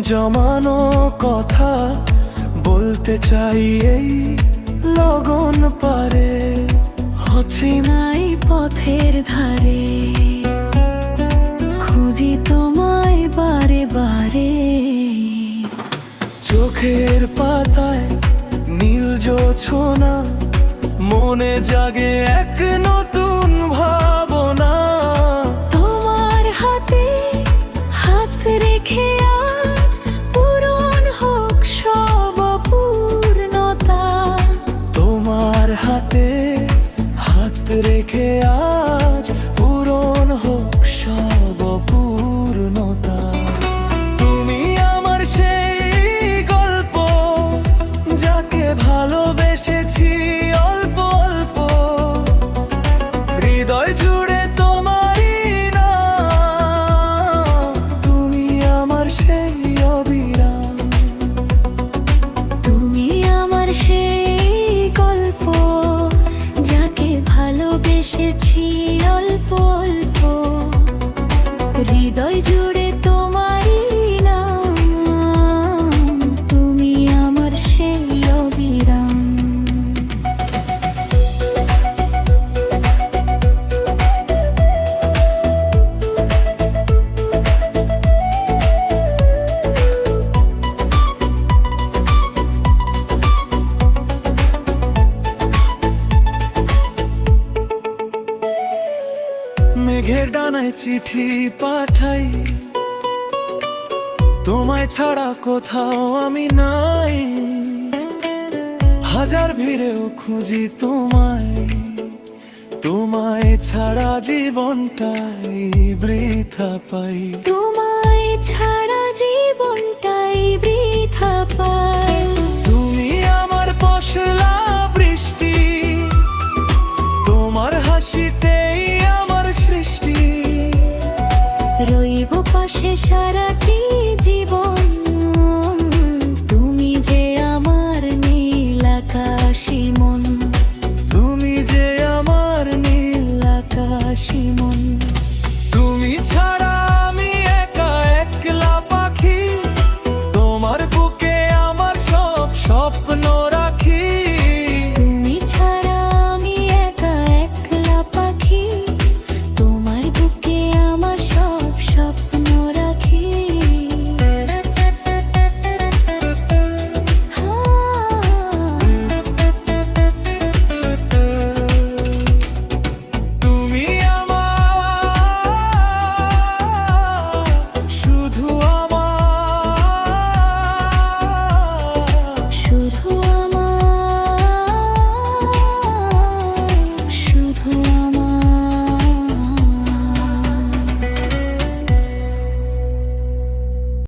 জমানো কথা বলতে চাই এই লগন পারে, অচেনাই পথের ধারে খুঁজি তোমায় বারে বারে। চোখের পাতায় নীল জোছনা, মনে জাগে এক নতুন ভাবনা। তোমার হাতে হাত রেখে আজ পূরণ হোক সব অপূর্ণতা। তোমার হাতে হাত রেখে আজ পূরণ হোক সব অপূর্ণতা। তুমি আমার সেই গল্প, যাকে ভালোবেসেছি অল্প অল্প। হৃদয় জুড়ে তোমারই নাম, তুমি আমার সেই অবিরাম। তুমি আমার সেই গল্প, যাকে ভালোবেসেছি অল্প অল্প। হৃদয় জুড়ে তোমারই নাম, তুমি আমার সেই অবিরাম। মেঘের ডানায় চিঠি পাঠাই, তোমায় ছাড়া কোথাও আমি নাই। হাজার ভিড়েও খুঁজি তোমায়, তোমায় ছাড়া জীবনটাই বৃথা পাই। তোমায় ছাড়া জীবনটাই বৃথা পাই। তুমি আমার পশলা বৃষ্টি, তোমার হাসিতেই আমার সৃষ্টি। রইব পাশে সারাটি